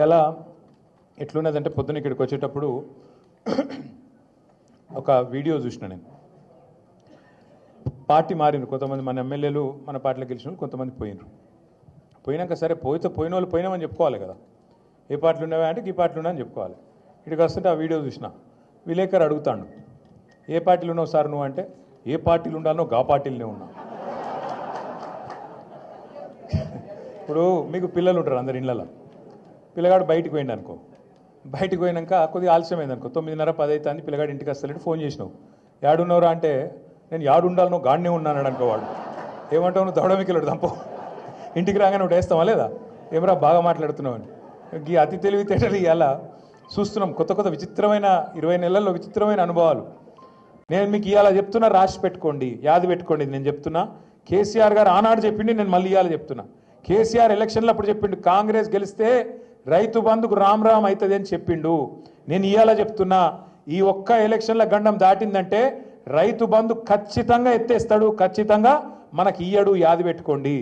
ఇలా ఎట్లున్నదంటే పొద్దున ఇక్కడికి వచ్చేటప్పుడు ఒక వీడియో చూసిన నేను. పార్టీ మారింది, కొంతమంది మన ఎమ్మెల్యేలు మన పార్టీలో గెలిచిన కొంతమంది పోయినరు. పోయినాక సరే పోయిన వాళ్ళు పోయినామని చెప్పుకోవాలి కదా. ఏ పార్టీలు ఉన్నావా అంటే ఈ పార్టీలు ఉన్నాయని చెప్పుకోవాలి. ఇక్కడికి వస్తుంటే ఆ వీడియో చూసిన. విలేకరు అడుగుతాడు, ఏ పార్టీలు ఉన్నావు సార్ నువ్వు అంటే, ఏ పార్టీలు ఉండాలో గా పార్టీలనే ఉన్నా. ఇప్పుడు మీకు పిల్లలు ఉంటారు అందరు ఇళ్ళలో. పిల్లగాడు బయటికి పోయింది అనుకో, బయటికి పోయినాక కొద్దిగా ఆలస్యమైంది అనుకో, 9:30 10 అవుతుంది, పిల్లగాడు ఇంటికి వస్తలేడు, ఫోన్ చేసినావు, యాడున్నవరా అంటే నేను యాడు ఉండాలనో గాడినే ఉన్నాను అనుకో. వాడు ఏమంటావు, నువ్వు దవడమికిలాడు దంపో, ఇంటికి రాగానే నువ్వు వేస్తావా లేదా, ఏమరా బాగా మాట్లాడుతున్నావు అని. ఈ అతి తెలివితేటలు ఇలా చూస్తున్నాం. కొత్త కొత్త విచిత్రమైన 20 నెలల్లో విచిత్రమైన అనుభవాలు. నేను మీకు ఇవాళ చెప్తున్నా, రాసి పెట్టుకోండి, యాది పెట్టుకోండి. నేను చెప్తున్నా, కేసీఆర్ గారు ఆనాడు చెప్పిండి, నేను మళ్ళీ ఇవాళ చెప్తున్నా. కేసీఆర్ ఎలక్షన్లో అప్పుడు చెప్పిండు, కాంగ్రెస్ గెలిస్తే రైతు బంధుకు రామ్ రామ్ అవుతుంది అని చెప్పిండు. నేను ఇవాళ చెప్తున్నా, ఈ ఒక్క ఎలక్షన్ల గండం దాటిందంటే రైతు బంధు ఖచ్చితంగా ఎత్తేస్తాడు, ఖచ్చితంగా మనకి ఇయ్యడు, యాది పెట్టుకోండి.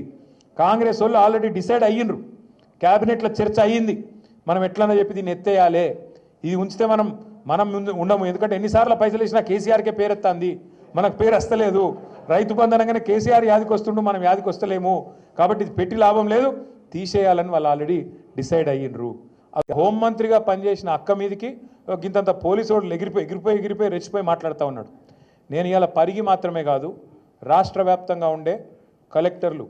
కాంగ్రెస్ వాళ్ళు ఆల్రెడీ డిసైడ్ అయ్యిండ్రు, క్యాబినెట్లో చర్చ అయ్యింది, మనం ఎట్లన్నా చెప్పి దీన్ని ఎత్తేయాలి, ఇది ఉంచితే మనం ఉండము. ఎందుకంటే ఎన్నిసార్లు పైసలు వేసినా కేసీఆర్కే పేరు ఎత్తాంది, మనకు పేరు వస్తలేదు. రైతు బంధు అనగానే కేసీఆర్ యాదికి వస్తుండు, మనం యాదికి వస్తలేము, కాబట్టి ఇది పెట్టి లాభం లేదు, తీసేయాలని వాళ్ళు ఆల్రెడీ డిసైడ్ అయ్యిండ్రు. హోంమంత్రిగా పనిచేసిన అక్క మీదకి ఇంతంత పోలీసు వాళ్ళు ఎగిరిపోయి రెచ్చిపోయి మాట్లాడుతూ ఉన్నాడు. నేను ఇవాళ పరిగి మాత్రమే కాదు, రాష్ట్ర వ్యాప్తంగా ఉండే కలెక్టర్లు,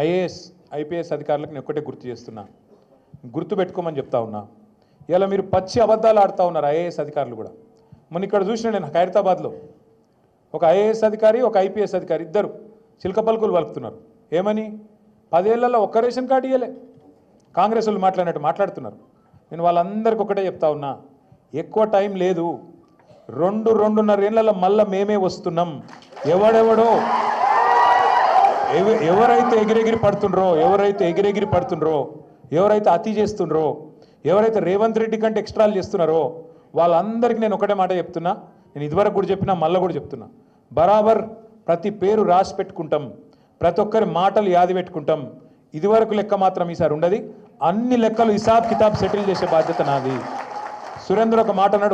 ఐఏఎస్ ఐపీఎస్ అధికారులకు నేను ఒక్కటే గుర్తు చేస్తున్నా, గుర్తు పెట్టుకోమని చెప్తా ఉన్నా. ఇలా మీరు పచ్చి అబద్ధాలు ఆడుతూ ఉన్నారు ఐఏఎస్ అధికారులు కూడా. మొన్న ఇక్కడ చూసిన నేను ఖైరతాబాద్లో ఒక ఐఏఎస్ అధికారి, ఒక ఐపీఎస్ అధికారి, ఇద్దరు చిలక పలుకులు వలుపుతున్నారు. ఏమని, 10 ఏళ్లలో ఒక్క రేషన్ కార్డు ఇవ్వలే, కాంగ్రెస్ వాళ్ళు మాట్లాడినట్టు మాట్లాడుతున్నారు. నేను వాళ్ళందరికీ ఒకటే చెప్తా ఉన్నా, ఎక్కువ టైం లేదు, 2-2.5 ఏళ్లలో మళ్ళీ మేమే వస్తున్నాం. ఎవరైతే ఎగిరెగిరి పడుతుండ్రో, ఎవరైతే అతి చేస్తుండ్రో, ఎవరైతే రేవంత్ రెడ్డి కంటే ఎక్స్ట్రాలు చేస్తున్నారో వాళ్ళందరికీ నేను ఒకటే మాట చెప్తున్నా. నేను ఇదివరకు కూడా చెప్పినా, మళ్ళీ కూడా చెప్తున్నా, బరాబర్ ప్రతి పేరు రాసి పెట్టుకుంటాం, ప్రతి ఒక్కరి మాటలు యాది పెట్టుకుంటాం. ఇదివరకు లెక్క మాత్రం ఈసారి ఉండదు, అన్ని లెక్కలు హిసాబ్ కితాబ్ సెటిల్ చేసే బాధ్యత నాది. సురేంద్ర ఒక మాట అన్నాడు,